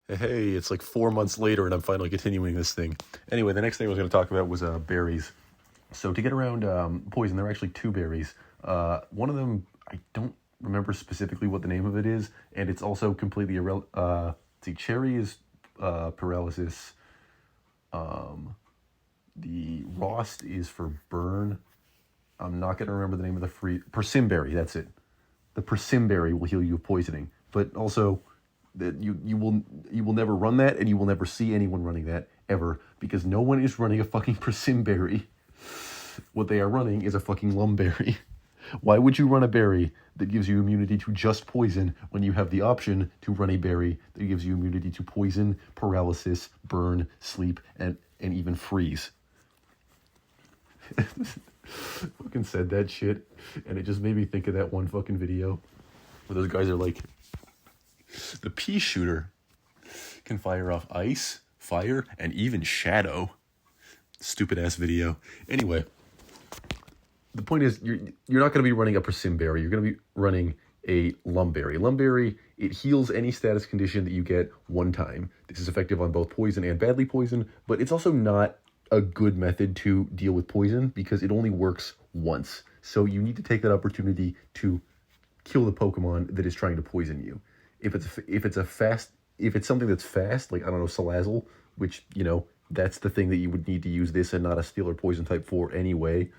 Hey, it's like 4 months later and I'm finally continuing this thing. Anyway, the next thing I was going to talk about was berries. So to get around poison, there are actually two berries. One of them, I don't remember specifically what the name of it is, and it's also completely irrelevant. See, cherry is paralysis. The rost is for burn. I'm not going to remember the name of the persim berry, that's it. The persim berry will heal you of poisoning, but also that you will never run that, and you will never see anyone running that ever, because no one is running a fucking persim berry. What they are running is a fucking lumberry. Why would you run a berry that gives you immunity to just poison when you have the option to run a berry that gives you immunity to poison, paralysis, burn, sleep, and even freeze? Fucking said that shit, and it just made me think of that one fucking video where those guys are like, the pea shooter can fire off ice, fire, and even shadow. Stupid ass video. Anyway, the point is, you're not going to be running a persim berry. You're going to be running a lumberry. Lumberry, it heals any status condition that you get one time. This is effective on both poison and badly poison, but it's also not a good method to deal with poison because it only works once. So you need to take that opportunity to kill the Pokemon that is trying to poison you. If it's something that's fast, like, I don't know, Salazzle, which, that's the thing that you would need to use this and not a steel or poison type for anyway,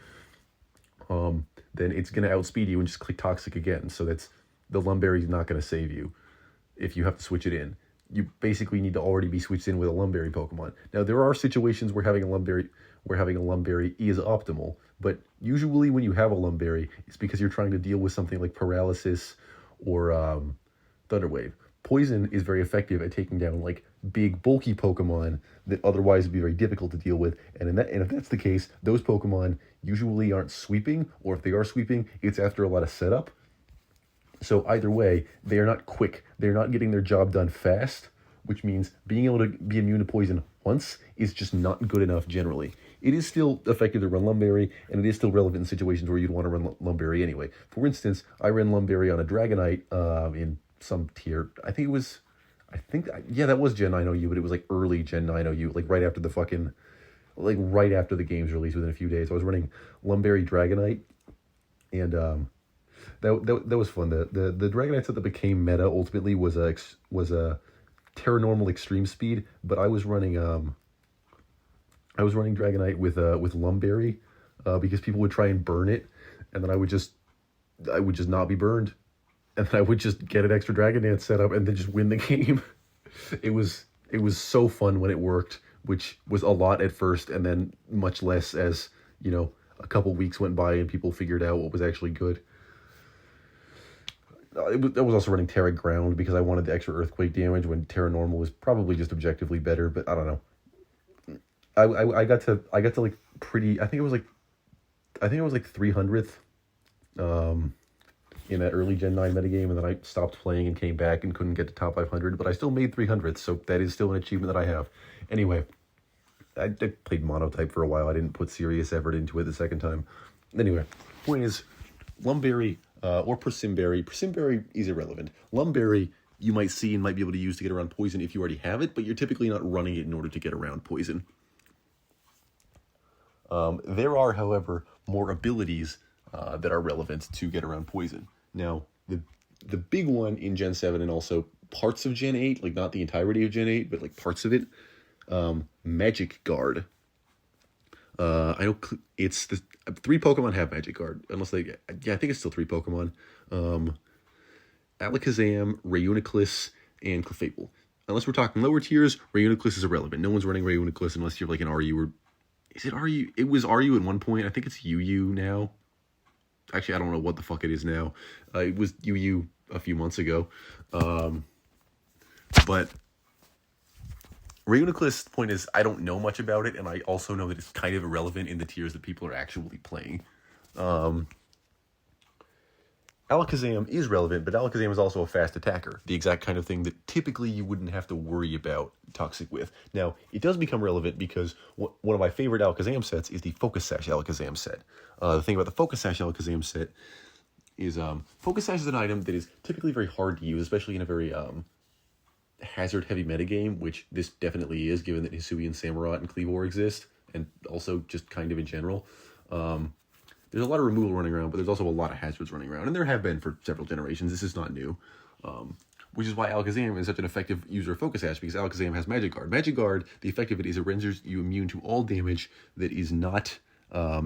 then it's going to outspeed you and just click toxic again. So the Lumberry's not going to save you if you have to switch it in. You basically need to already be switched in with a Lumberry Pokemon. Now, there are situations where having a Lumberry is optimal, but usually when you have a Lumberry, it's because you're trying to deal with something like paralysis or Thunder Wave. Poison is very effective at taking down like big bulky Pokemon that otherwise would be very difficult to deal with. And if that's the case, those Pokemon usually aren't sweeping, or if they are sweeping, it's after a lot of setup. So either way, they are not quick. They're not getting their job done fast, which means being able to be immune to poison once is just not good enough generally. It is still effective to run Lumberry, and it is still relevant in situations where you'd want to run Lumberry anyway. For instance, I ran Lumberry on a Dragonite in some tier. That was Gen 9 OU, but it was like early Gen 9 OU, like right after the game's release within a few days. I was running Lumberry Dragonite, and that was fun. The Dragonite set that became meta ultimately was a Terranormal Extreme Speed, but I was running Dragonite with Lumberry because people would try and burn it, and then I would just not be burned. And then I would just get an extra Dragon Dance set up and then just win the game. It was so fun when it worked, which was a lot at first, and then much less as, a couple weeks went by and people figured out what was actually good. I was also running Terra Ground because I wanted the extra Earthquake damage when Terra Normal was probably just objectively better, but I don't know. I got to like pretty, I think it was like 300th. In that early Gen 9 metagame, and then I stopped playing and came back and couldn't get to top 500, but I still made 300th, so that is still an achievement that I have. Anyway, I played Monotype for a while. I didn't put serious effort into it the second time. Anyway, point is, Lumberry or Persimberry. Persimberry is irrelevant. Lumberry you might see and might be able to use to get around poison if you already have it, but you're typically not running it in order to get around poison. There are, however, more abilities that are relevant to get around poison. Now, the big one in Gen 7 and also parts of Gen 8, like not the entirety of Gen 8, but like parts of it, Magic Guard. I know it's the 3 Pokemon have Magic Guard, unless I think it's still 3 Pokemon. Alakazam, Reuniclus, and Clefable. Unless we're talking lower tiers, Reuniclus is irrelevant. No one's running Reuniclus unless you're like an RU or... Is it RU? It was RU at one point. I think it's UU now. Actually, I don't know what the fuck it is now. It was UU a few months ago. But Reuniclus, the point is, I don't know much about it, and I also know that it's kind of irrelevant in the tiers that people are actually playing. Alakazam is relevant, but Alakazam is also a fast attacker. The exact kind of thing that typically you wouldn't have to worry about Toxic with. Now, it does become relevant because one of my favorite Alakazam sets is the Focus Sash Alakazam set. The thing about the Focus Sash Alakazam set is Focus Sash is an item that is typically very hard to use, especially in a very hazard-heavy metagame, which this definitely is, given that Hisuian, Samurott, and Cleavor exist, and also just kind of in general. There's a lot of removal running around, but there's also a lot of hazards running around, and there have been for several generations. This is not new, which is why Alakazam is such an effective user of Focus Sash, because Alakazam has Magic Guard. Magic Guard, the effect of it is it renders you immune to all damage that is not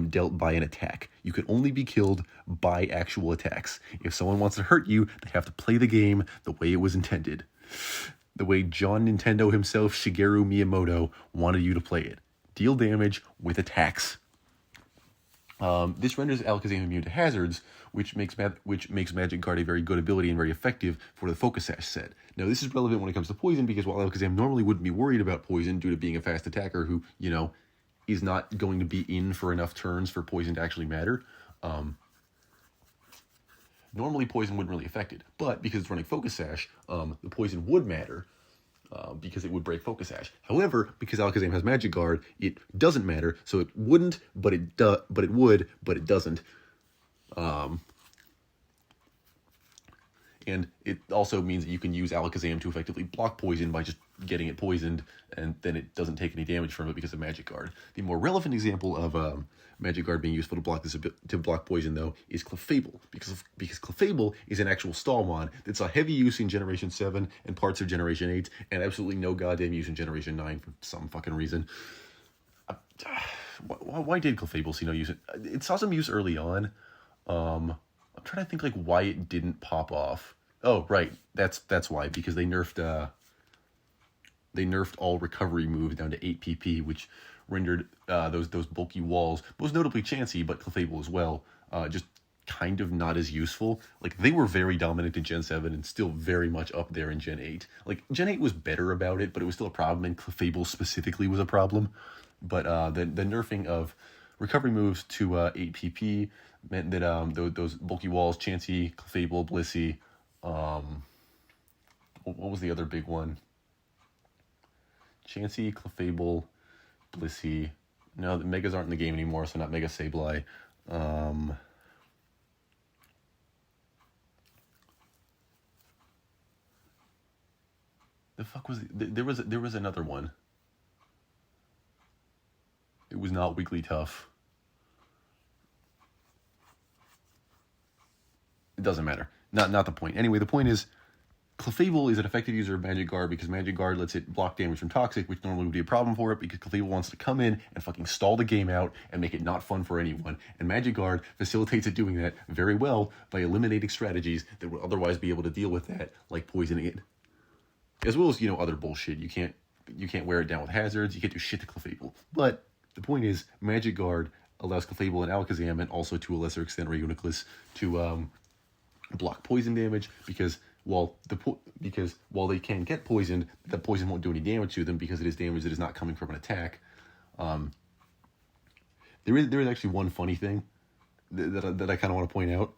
dealt by an attack. You can only be killed by actual attacks. If someone wants to hurt you, they have to play the game the way it was intended. The way John Nintendo himself, Shigeru Miyamoto, wanted you to play it. Deal damage with attacks. This renders Alakazam immune to hazards, which makes Magic Guard a very good ability and very effective for the Focus Sash set. Now, this is relevant when it comes to poison, because while Alakazam normally wouldn't be worried about poison due to being a fast attacker who, is not going to be in for enough turns for poison to actually matter, normally poison wouldn't really affect it. But because it's running Focus Sash, the poison would matter, because it would break Focus Sash. However, because Alakazam has Magic Guard, it doesn't matter, so it wouldn't, but it would, but it doesn't. And it also means that you can use Alakazam to effectively block poison by just getting it poisoned, and then it doesn't take any damage from it because of Magic Guard. The more relevant example of Magic Guard being useful to block poison, though, is Clefable, because Clefable is an actual stall mod that saw heavy use in Generation 7 and parts of Generation 8, and absolutely no goddamn use in Generation 9 for some fucking reason. Why did Clefable see no use? It saw some use early on. I'm trying to think why it didn't pop off. Oh, right, that's why, because they nerfed all recovery moves down to 8 PP, which rendered those bulky walls, most notably Chansey, but Clefable as well, just kind of not as useful. They were very dominant in Gen 7 and still very much up there in Gen 8. Gen 8 was better about it, but it was still a problem, and Clefable specifically was a problem. But the nerfing of recovery moves to 8 PP meant that those bulky walls, Chansey, Clefable, Blissey, what was the other big one? Chansey, Clefable, Blissey. No, the Megas aren't in the game anymore, so not Mega Sableye. The fuck was there was another one. It was not Wigglytuff. It doesn't matter. Not the point. Anyway, the point is, Clefable is an effective user of Magic Guard because Magic Guard lets it block damage from Toxic, which normally would be a problem for it because Clefable wants to come in and fucking stall the game out and make it not fun for anyone. And Magic Guard facilitates it doing that very well by eliminating strategies that would otherwise be able to deal with that, like poisoning it. As well as, other bullshit. You can't wear it down with hazards, you can't do shit to Clefable. But the point is, Magic Guard allows Clefable and Alakazam, and also to a lesser extent Reuniclus, to block poison damage, because while they can get poisoned, the poison won't do any damage to them because it is damage that is not coming from an attack. There is actually one funny thing that I kind of want to point out.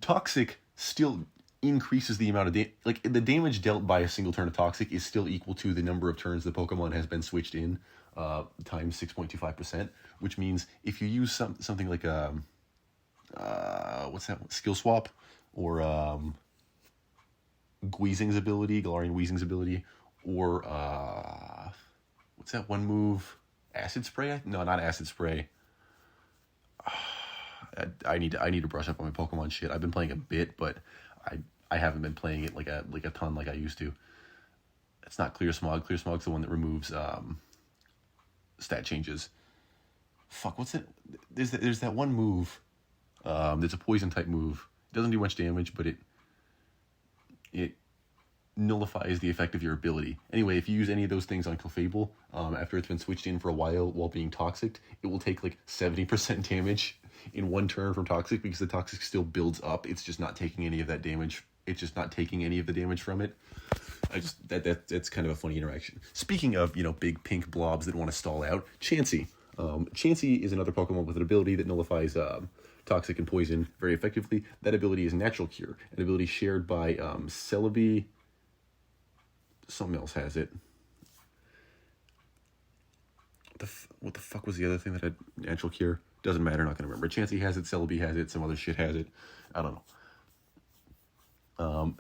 Toxic still increases the amount of the damage dealt by a single turn of Toxic is still equal to the number of turns the Pokemon has been switched in, times 6.25%, which means if you use something like what's that, Skill Swap, or Galarian Weezing's ability, or what's that one move? Acid Spray? No, not Acid Spray. I need to brush up on my Pokemon shit. I've been playing a bit, but I haven't been playing it like a ton like I used to. It's not Clear Smog. Clear Smog's the one that removes stat changes. Fuck, what's it? There's that one move. There's a poison type move. It doesn't do much damage, but it nullifies the effect of your ability. Anyway, if you use any of those things on Clefable, after it's been switched in for a while being toxic, it will take 70% damage in one turn from Toxic, because the Toxic still builds up. It's just not taking any of that damage. It's just not taking any of the damage from it. That's kind of a funny interaction. Speaking of, big pink blobs that want to stall out, Chansey. Chansey is another Pokemon with an ability that nullifies Toxic and Poison very effectively. That ability is Natural Cure, an ability shared by Celebi. Something else has it. What the fuck was the other thing that had Natural Cure? Doesn't matter, not going to remember. Chansey has it, Celebi has it, some other shit has it. I don't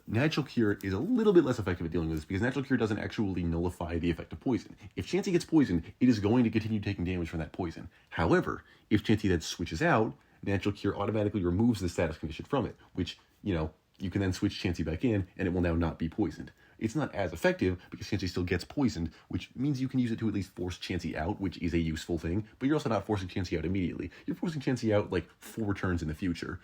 Natural Cure is a little bit less effective at dealing with this because Natural Cure doesn't actually nullify the effect of poison. If Chansey gets poisoned, it is going to continue taking damage from that poison. However, if Chansey then switches out, Natural Cure automatically removes the status condition from it, which, you know, you can then switch Chansey back in and it will now not be poisoned. It's not as effective because Chansey still gets poisoned, which means you can use it to at least force Chansey out, which is a useful thing, but you're also not forcing Chansey out immediately. You're forcing Chansey out like 4 turns in the future.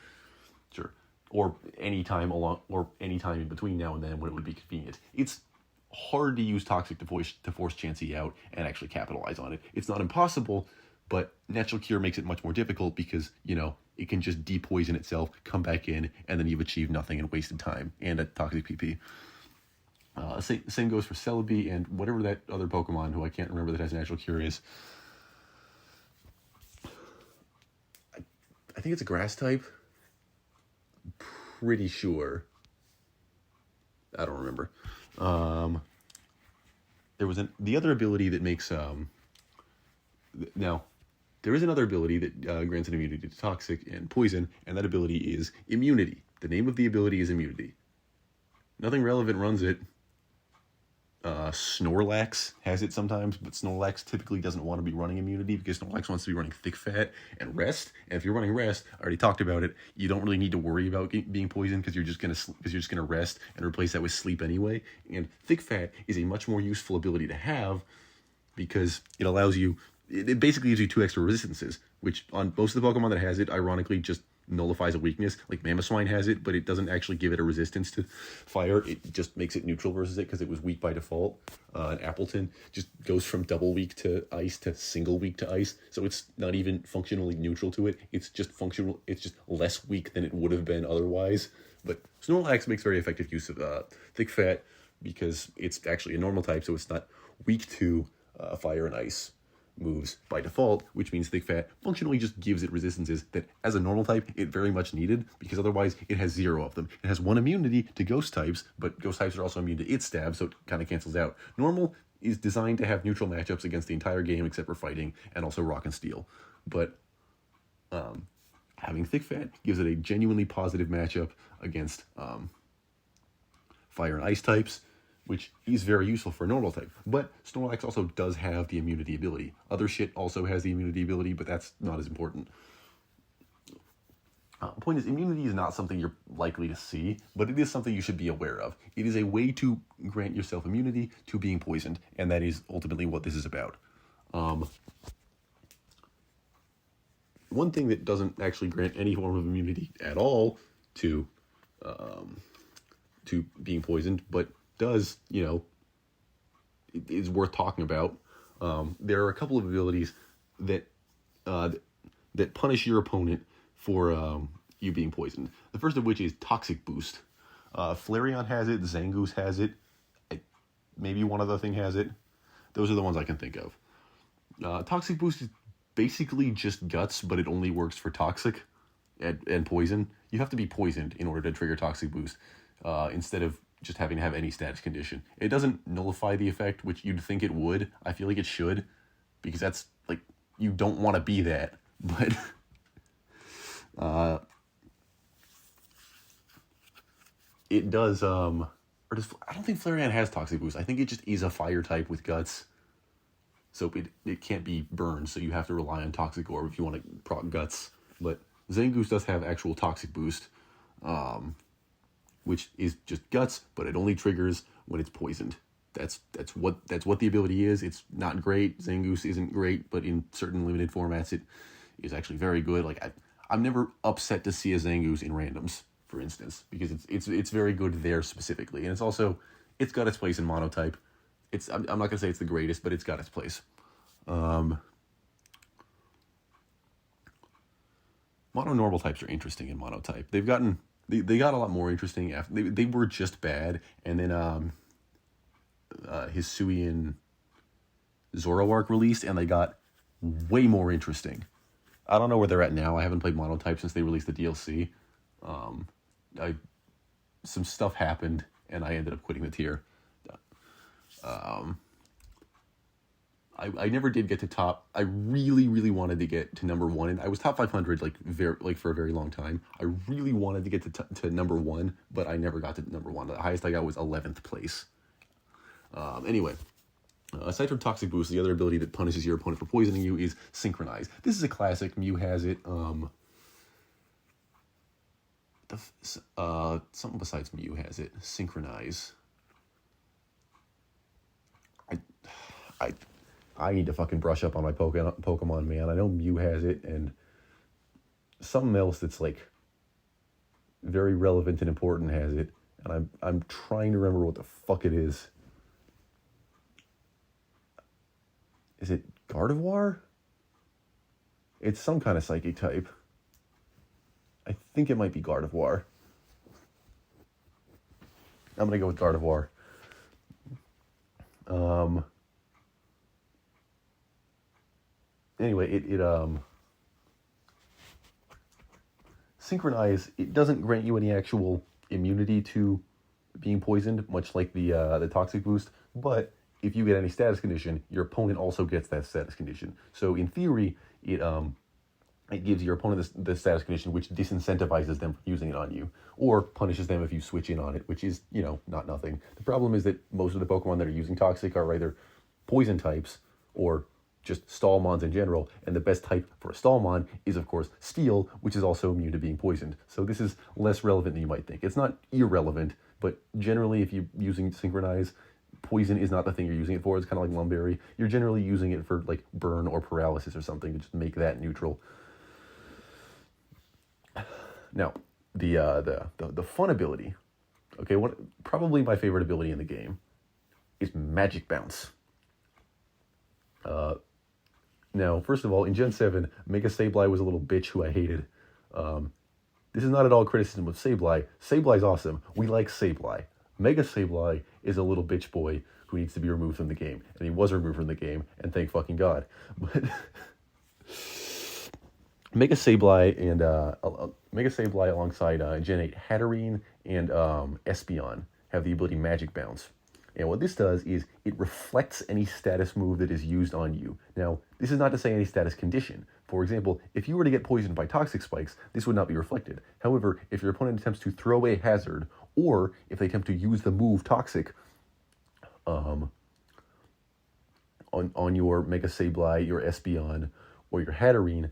Sure. Or any time in between now and then when it would be convenient. It's hard to use Toxic to force Chansey out and actually capitalize on it. It's not impossible, but Natural Cure makes it much more difficult because, you know, it can just depoison itself, come back in, and then you've achieved nothing and wasted time and a Toxic PP. Same goes for Celebi and whatever that other Pokemon who I can't remember that has Natural Cure is. I think it's a grass type. Pretty sure. I don't remember. There was the other ability that makes now there is another ability that grants an immunity to toxic and poison, and that ability is immunity. The name of the ability is immunity. Nothing relevant runs it. Snorlax has it sometimes, but Snorlax typically doesn't want to be running immunity because Snorlax wants to be running thick fat and rest. And if you're running rest, I already talked about it. You don't really need to worry about being poisoned because you're just gonna rest and replace that with sleep anyway. And thick fat is a much more useful ability to have because it allows you. It basically gives you 2 extra resistances, which on most of the Pokemon that has it, ironically, just nullifies a weakness. Like Mamoswine has it, but it doesn't actually give it a resistance to fire. It just makes it neutral versus it because it was weak by default. And Appleton just goes from double weak to ice to single weak to ice, so it's not even functionally neutral to it. It's just functional. It's just less weak than it would have been otherwise. But Snorlax makes very effective use of thick fat because it's actually a normal type, so it's not weak to fire and ice moves by default, which means thick fat functionally just gives it resistances that as a normal type it very much needed because otherwise it has 0 of them. It has 1 immunity to ghost types, but ghost types are also immune to its stab, so it kind of cancels out. Normal is designed to have neutral matchups against the entire game except for fighting and also rock and steel, but having thick fat gives it a genuinely positive matchup against fire and ice types, which is very useful for a normal type. But Snorlax also does have the immunity ability. Other shit also has the immunity ability, but that's not as important. Point is, immunity is not something you're likely to see, but it is something you should be aware of. It is a way to grant yourself immunity to being poisoned, and that is ultimately what this is about. One thing that doesn't actually grant any form of immunity at all to being poisoned, but does, you know, it is worth talking about. There are a couple of abilities that that punish your opponent for you being poisoned. The first of which is Toxic Boost. Flareon has it, Zangoose has it, maybe one other thing has it. Those are the ones I can think of. Toxic Boost is basically just guts, but it only works for toxic and poison. You have to be poisoned in order to trigger Toxic Boost, instead of just having to have any status condition. It doesn't nullify the effect, which you'd think it would. I feel like it should, because that's, like, you don't want to be that, but it does, I don't think Flareon has Toxic Boost. I think it just is a fire type with guts, so it can't be burned, so you have to rely on Toxic Orb if you want to proc guts. But Zangoose does have actual Toxic Boost, which is just guts, but it only triggers when it's poisoned. That's what the ability is. It's not great. Zangoose isn't great, but in certain limited formats, it is actually very good. Like I'm never upset to see a Zangoose in randoms, for instance, because it's very good there specifically, and it's got its place in monotype. I'm not gonna say it's the greatest, but it's got its place. Mono normal types are interesting in monotype. They got a lot more interesting after they were just bad, and then Hisui and Zoroark released, and they got way more interesting. I don't know where they're at now. I haven't played monotype since they released the DLC. Some stuff happened, and I ended up quitting the tier. I never did get to top. I really, really wanted to get to number one, and I was top 500 like for a very long time. I really wanted to get to number one, but I never got to number one. The highest I got was 11th place. Anyway, aside from Toxic Boost, the other ability that punishes your opponent for poisoning you is Synchronize. This is a classic. Mew has it. Something besides Mew has it. Synchronize. I need to fucking brush up on my Pokemon, man. I know Mew has it, and something else that's like very relevant and important has it, and I'm trying to remember what the fuck it is. Is it Gardevoir? It's some kind of psychic type. I think it might be Gardevoir. I'm gonna go with Gardevoir. Anyway, it Synchronize, it doesn't grant you any actual immunity to being poisoned, much like the Toxic Boost, but if you get any status condition, your opponent also gets that status condition. So in theory, it gives your opponent the status condition, which disincentivizes them from using it on you, or punishes them if you switch in on it, which is, not nothing. The problem is that most of the Pokemon that are using Toxic are either poison types or just Stallmons in general, and the best type for a Stallmon is, of course, Steel, which is also immune to being poisoned. So this is less relevant than you might think. It's not irrelevant, but generally if you're using Synchronize, poison is not the thing you're using it for. It's kind of like Lumberry. You're generally using it for like burn or paralysis or something to just make that neutral. Now, the fun ability, okay, probably my favorite ability in the game is Magic Bounce. Now, first of all, in Gen 7, Mega Sableye was a little bitch who I hated. This is not at all criticism of Sableye. Sableye's awesome. We like Sableye. Mega Sableye is a little bitch boy who needs to be removed from the game. And he was removed from the game, and thank fucking God. But Mega Sableye alongside Gen 8 Hatterene and Espeon have the ability Magic Bounce. And what this does is it reflects any status move that is used on you. Now, this is not to say any status condition. For example, if you were to get poisoned by Toxic Spikes, this would not be reflected. However, if your opponent attempts to throw a hazard, or if they attempt to use the move Toxic on your Mega Sableye, your Espeon, or your Hatterene,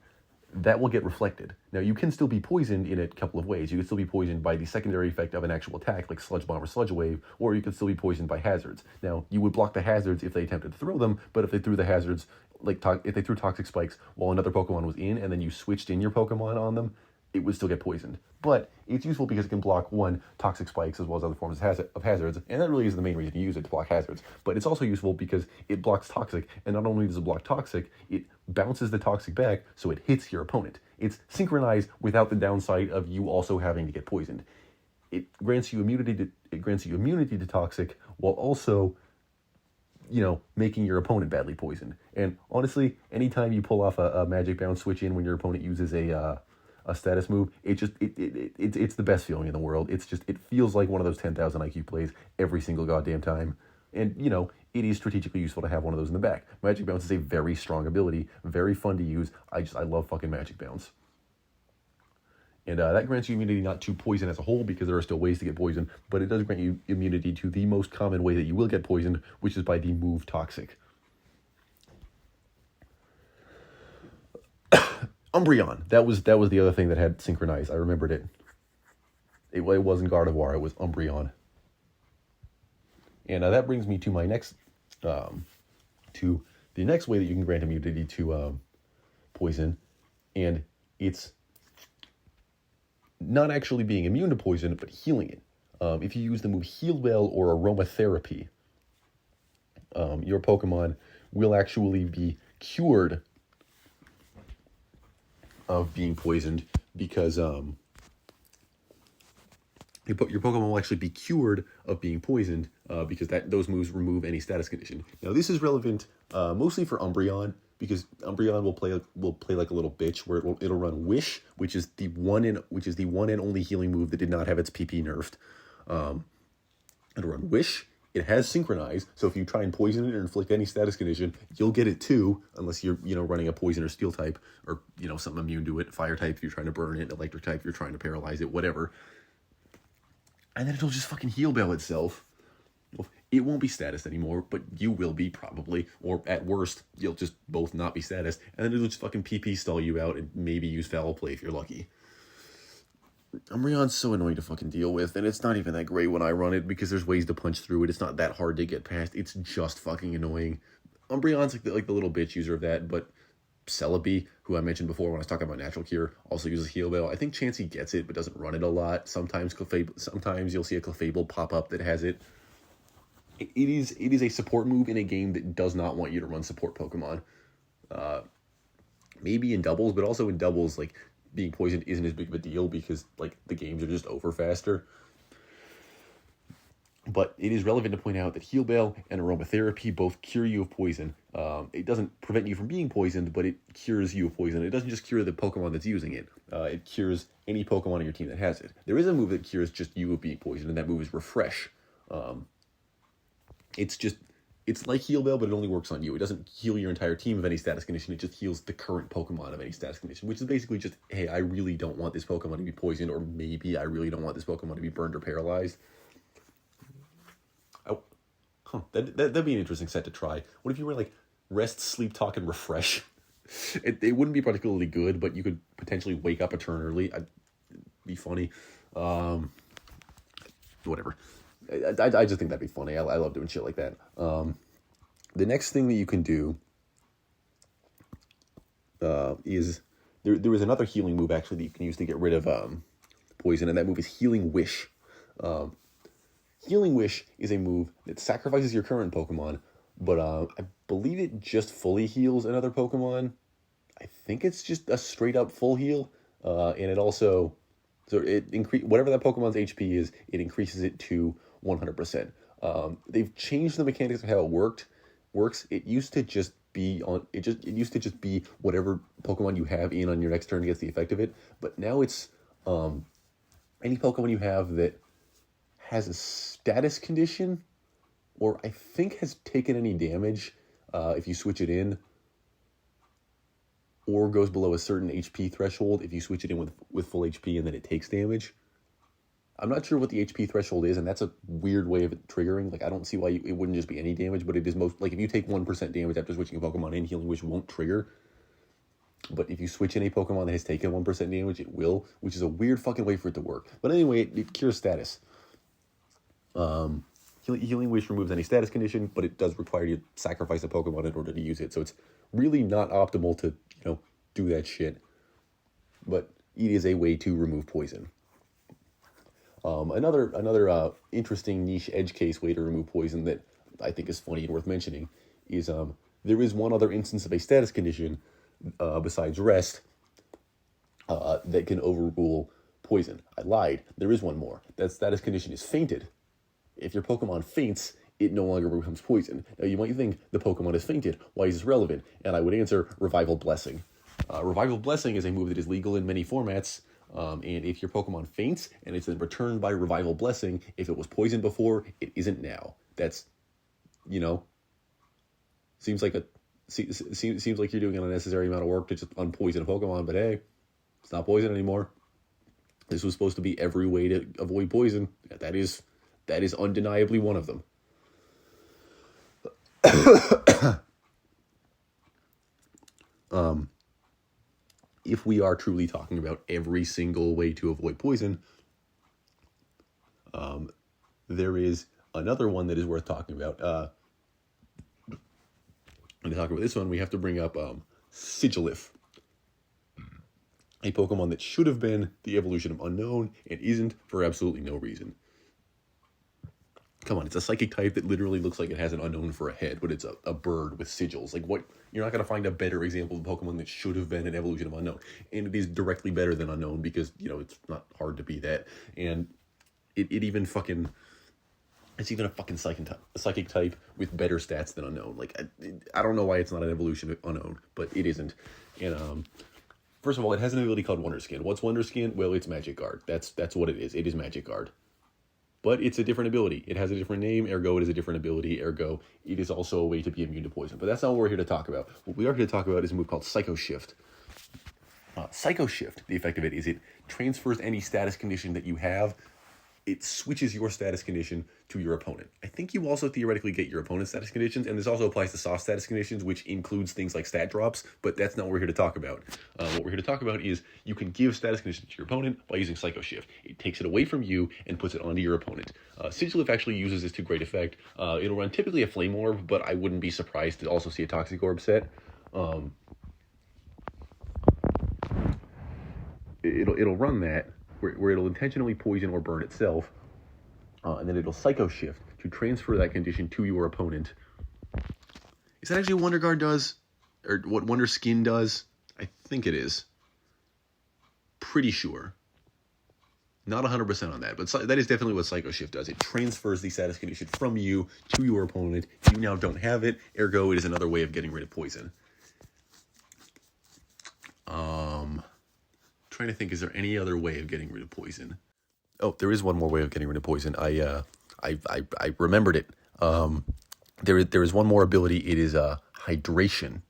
that will get reflected. Now, you can still be poisoned in a couple of ways. You can still be poisoned by the secondary effect of an actual attack, like Sludge Bomb or Sludge Wave, or you can still be poisoned by hazards. Now, you would block the hazards if they attempted to throw them, but if they threw the hazards, if they threw Toxic Spikes while another Pokemon was in, and then you switched in your Pokemon on them, it would still get poisoned. But it's useful because it can block, one, Toxic Spikes as well as other forms of hazards, and that really is the main reason you use it, to block hazards. But it's also useful because it blocks Toxic, and not only does it block Toxic, it bounces the Toxic back, so it hits your opponent. It's synchronized without the downside of you also having to get poisoned. It grants you immunity to Toxic, while also, making your opponent badly poisoned. And honestly, anytime you pull off a Magic Bounce switch in when your opponent uses a status move, it's the best feeling in the world. It feels like one of those 10,000 IQ plays every single goddamn time. And, it is strategically useful to have one of those in the back. Magic Bounce is a very strong ability, very fun to use. I love fucking Magic Bounce. And that grants you immunity not to poison as a whole, because there are still ways to get poisoned, but it does grant you immunity to the most common way that you will get poisoned, which is by the move Toxic. Umbreon. That was the other thing that had Synchronize. I remembered it. It wasn't Gardevoir, it was Umbreon. And that brings me to my next, to the next way that you can grant immunity to poison, and it's not actually being immune to poison, but healing it. If you use the move Heal Well or Aromatherapy, your Pokemon will actually be cured of being poisoned, because your Pokemon will actually be cured of being poisoned, because those moves remove any status condition. Now, this is relevant mostly for Umbreon, because Umbreon will play like a little bitch, where it'll run Wish, which is the one and only healing move that did not have its PP nerfed. It'll run Wish, It has Synchronize, so if you try and poison it or inflict any status condition, you'll get it too, unless you're, running a poison or steel type, or, something immune to it, fire type if you're trying to burn it, electric type if you're trying to paralyze it, whatever. And then it'll just fucking heal bell itself. Well, it won't be status anymore, but you will be probably, or at worst, you'll just both not be status, and then it'll just fucking PP stall you out and maybe use foul play if you're lucky. Umbreon's so annoying to fucking deal with, and it's not even that great when I run it, because there's ways to punch through it. It's not that hard to get past. It's just fucking annoying. Umbreon's like the little bitch user of that, but Celebi, who I mentioned before when I was talking about Natural Cure, also uses Heal Bell. I think Chansey gets it, but doesn't run it a lot. Sometimes you'll see a Clefable pop up that has it. It is a support move in a game that does not want you to run support Pokemon. Maybe in doubles, but also in doubles, like, being poisoned isn't as big of a deal because, like, the games are just over faster. But it is relevant to point out that Heal Bell and Aromatherapy both cure you of poison. It doesn't prevent you from being poisoned, but it cures you of poison. It doesn't just cure the Pokemon that's using it. It cures any Pokemon on your team that has it. There is a move that cures just you of being poisoned, and that move is Refresh. It's like Heal Bell, but it only works on you. It doesn't heal your entire team of any status condition. It just heals the current Pokemon of any status condition, which is basically just, hey, I really don't want this Pokemon to be poisoned, or maybe I really don't want this Pokemon to be burned or paralyzed. That'd be an interesting set to try. What if you were like Rest, Sleep, Talk, and Refresh? It wouldn't be particularly good, but you could potentially wake up a turn early. It'd be funny. Whatever. I just think that'd be funny. I love doing shit like that. The next thing that you can do is there was another healing move actually that you can use to get rid of poison, and that move is Healing Wish. Healing Wish is a move that sacrifices your current Pokemon, but I believe it just fully heals another Pokemon. I think it's just a straight up full heal, and it also whatever that Pokemon's HP is, it increases it to 100%. They've changed the mechanics of how it works. It used to just be whatever Pokemon you have in on your next turn gets the effect of it, but now it's any Pokemon you have that has a status condition, or I think has taken any damage if you switch it in, or goes below a certain HP threshold if you switch it in with full HP and then it takes damage. I'm not sure what the HP threshold is, and that's a weird way of it triggering. Like, I don't see why it wouldn't just be any damage, but it is most, like, if you take 1% damage after switching a Pokemon in, Healing Wish won't trigger. But if you switch in a Pokemon that has taken 1% damage, it will, which is a weird fucking way for it to work. But anyway, it cures status. Healing Wish removes any status condition, but it does require you to sacrifice a Pokemon in order to use it. So it's really not optimal to, do that shit. But it is a way to remove poison. Another interesting niche edge case way to remove poison that I think is funny and worth mentioning is there is one other instance of a status condition besides Rest that can overrule poison. I lied. There is one more. That status condition is Fainted. If your Pokemon faints, it no longer becomes poison. Now, you might think the Pokemon is fainted. Why is this relevant? And I would answer Revival Blessing. Revival Blessing is a move that is legal in many formats. And if your Pokemon faints and it's then returned by Revival Blessing, if it was poisoned before, it isn't now. That's, seems like you're doing an unnecessary amount of work to just unpoison a Pokemon, but hey, it's not poison anymore. This was supposed to be every way to avoid poison. That is undeniably one of them. If we are truly talking about every single way to avoid poison, there is another one that is worth talking about. And to talk about this one, we have to bring up Sigilif, a Pokemon that should have been the evolution of Unknown and isn't for absolutely no reason. Come on, it's a psychic type that literally looks like it has an Unknown for a head, but it's a bird with sigils. Like, what? You're not going to find a better example of a Pokemon that should have been an evolution of Unknown. And it is directly better than Unknown because, it's not hard to be that. And it even fucking... It's even a fucking psychic type with better stats than Unknown. Like, I don't know why it's not an evolution of Unknown, but it isn't. And, first of all, it has an ability called Wonder Skin. What's Wonder Skin? Well, it's Magic Guard. That's what it is. It is Magic Guard. But it's a different ability. It has a different name, ergo it is a different ability, ergo it is also a way to be immune to poison. But that's not what we're here to talk about. What we are here to talk about is a move called Psycho Shift. Psycho Shift, the effect of it is it transfers any status condition that you have. It switches your status condition to your opponent. I think you also theoretically get your opponent's status conditions, and this also applies to soft status conditions, which includes things like stat drops, but that's not what we're here to talk about. What we're here to talk about is you can give status conditions to your opponent by using Psycho Shift. It takes it away from you and puts it onto your opponent. Sigilif actually uses this to great effect. It'll run typically a Flame Orb, but I wouldn't be surprised to also see a Toxic Orb set. It'll run that, where it'll intentionally poison or burn itself, and then it'll Psycho Shift to transfer that condition to your opponent. Is that actually what Wonder Guard does? Or what Wonder Skin does? I think it is. Pretty sure. Not 100% on that, but that is definitely what Psycho Shift does. It transfers the status condition from you to your opponent. You now don't have it, ergo it is another way of getting rid of poison. Trying to think, is there any other way of getting rid of poison? Oh, there is one more way of getting rid of poison. I remembered it. There is one more ability. It is hydration.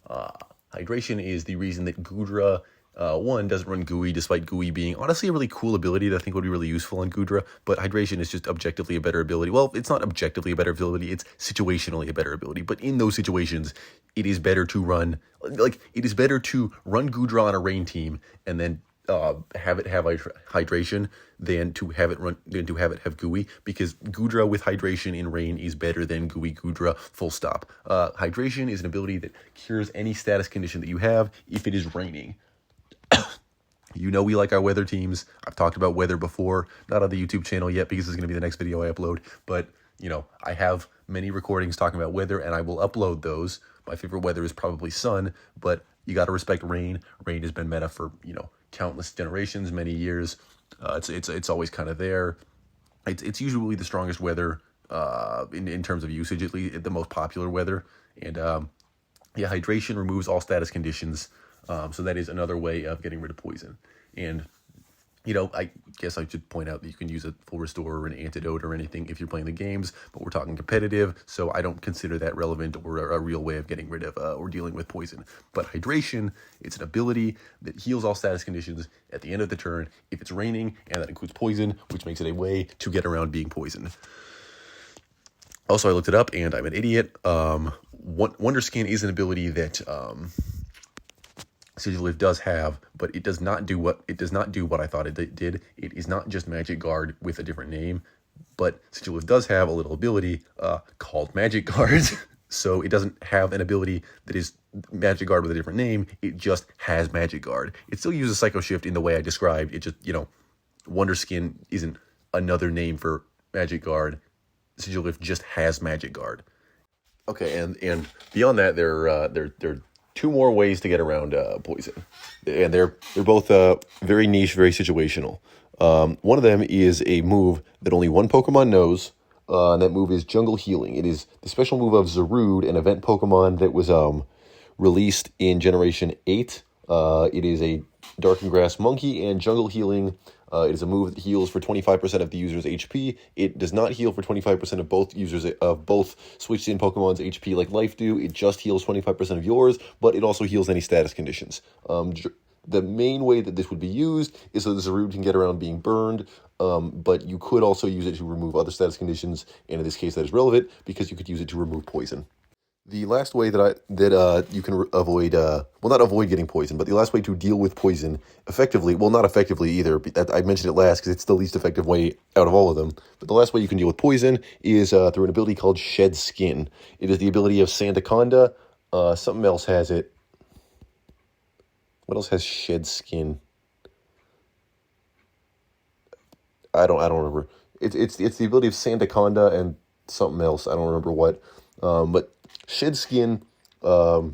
Hydration is the reason that Goodra, one, doesn't run GUI, despite GUI being honestly a really cool ability that I think would be really useful on Goodra, but hydration is just objectively a better ability. Well, it's not objectively a better ability, it's situationally a better ability, but in those situations, it is better to run, Goodra on a rain team and then have it have hydration than to have it have GUI, because Goodra with hydration in rain is better than GUI Goodra, full stop. Hydration is an ability that cures any status condition that you have if it is raining. You know we like our weather teams. I've talked about weather before, not on the YouTube channel yet because it's going to be the next video I upload, but I have many recordings talking about weather and I will upload those. My favorite weather is probably sun, but you got to respect rain. Rain has been meta for, countless generations, many years. It's always kind of there. It's usually the strongest weather in terms of usage, at least the most popular weather. And hydration removes all status conditions. So that is another way of getting rid of poison. And, I guess I should point out that you can use a full restore or an antidote or anything if you're playing the games, but we're talking competitive, so I don't consider that relevant or a real way of getting rid of or dealing with poison. But hydration, it's an ability that heals all status conditions at the end of the turn if it's raining, and that includes poison, which makes it a way to get around being poisoned. Also, I looked it up, and I'm an idiot. Wonder Skin is an ability that Sigilif does have, but it does not do what I thought it did. It is not just Magic Guard with a different name, but Sigilif does have a little ability called Magic Guard. So it doesn't have an ability that is Magic Guard with a different name. It just has Magic Guard. It still uses Psycho Shift in the way I described. It just, Wonder Skin isn't another name for Magic Guard. Sigilif just has Magic Guard. Okay, and beyond that, there are two more ways to get around poison, and they're both very niche, very situational. One of them is a move that only one Pokemon knows, and that move is Jungle Healing. It is the special move of Zarude, an event Pokemon that was released in Generation 8. It is a Dark and Grass Monkey, and Jungle Healing it is a move that heals for 25% of the user's HP. It does not heal for 25% of both switched-in Pokemon's HP like Life do. It just heals 25% of yours, but it also heals any status conditions. The main way that this would be used is so the Zarude can get around being burned, but you could also use it to remove other status conditions, and in this case that is relevant because you could use it to remove poison. The last way that you can avoid, not avoid getting poison, but the last way to deal with poison effectively, well, not effectively either, I mentioned it last because it's the least effective way out of all of them, but the last way you can deal with poison is through an ability called Shed Skin. It is the ability of Sandaconda. Something else has it. What else has Shed Skin? I don't remember. It's the ability of Sandaconda and something else. I don't remember what. But Shed Skin, what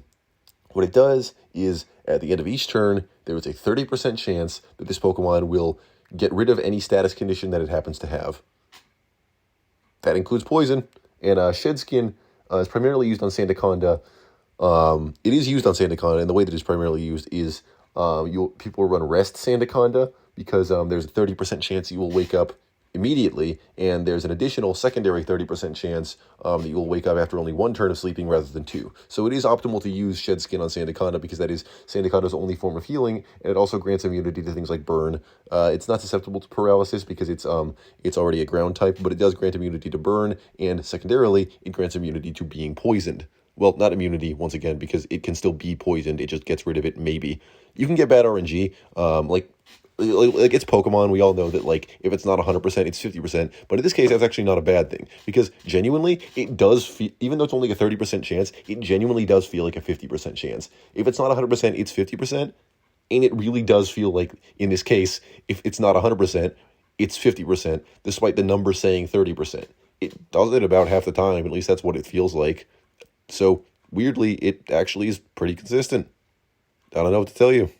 it does is at the end of each turn, there is a 30% chance that this Pokemon will get rid of any status condition that it happens to have. That includes poison, and Shed Skin is primarily used on Sandaconda. It is used on Sandaconda, and the way that it's primarily used is people will run Rest Sandaconda because there's a 30% chance you will wake up immediately, and there's an additional secondary 30% chance that you will wake up after only one turn of sleeping rather than two. So it is optimal to use Shed Skin on Sandaconda because that is Sandaconda's only form of healing, and it also grants immunity to things like burn. It's not susceptible to paralysis because it's already a ground type, but it does grant immunity to burn, and secondarily, it grants immunity to being poisoned. Well, not immunity, once again, because it can still be poisoned. It just gets rid of it, maybe. You can get bad RNG, like it's Pokemon. We all know that, like, if it's not 100%, it's 50%. But in this case, that's actually not a bad thing. Because genuinely, it does feel, even though it's only a 30% chance, it genuinely does feel like a 50% chance. If it's not 100%, it's 50%. And it really does feel like, in this case, if it's not 100%, it's 50%, despite the number saying 30%. It does it about half the time, at least that's what it feels like. So, weirdly, it actually is pretty consistent. I don't know what to tell you.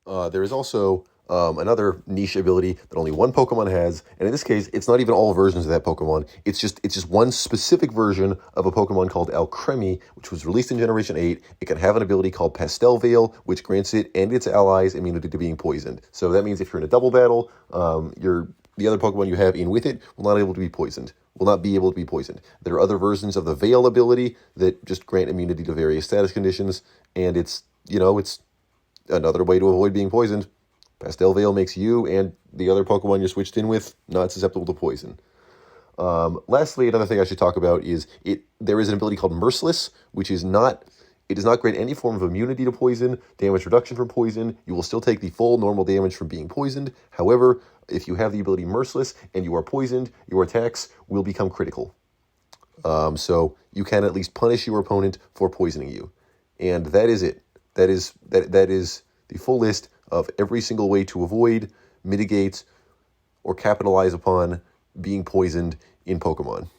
There is also another niche ability that only one Pokemon has, and in this case, it's not even all versions of that Pokemon. It's just one specific version of a Pokemon called Alcremie, which was released in Generation 8. It can have an ability called Pastel Veil, which grants it and its allies immunity to being poisoned. So that means if you're in a double battle, the other Pokemon you have in with it will not be able to be poisoned. There are other versions of the Veil ability that just grant immunity to various status conditions, and it's another way to avoid being poisoned. Pastel Veil makes you and the other Pokemon you're switched in with not susceptible to poison. Lastly, another thing I should talk about is there is an ability called Merciless, which does not grant any form of immunity to poison, damage reduction from poison. You will still take the full normal damage from being poisoned. However, if you have the ability Merciless and you are poisoned, your attacks will become critical. So you can at least punish your opponent for poisoning you. And that is it. That is the full list of every single way to avoid, mitigate, or capitalize upon being poisoned in Pokemon.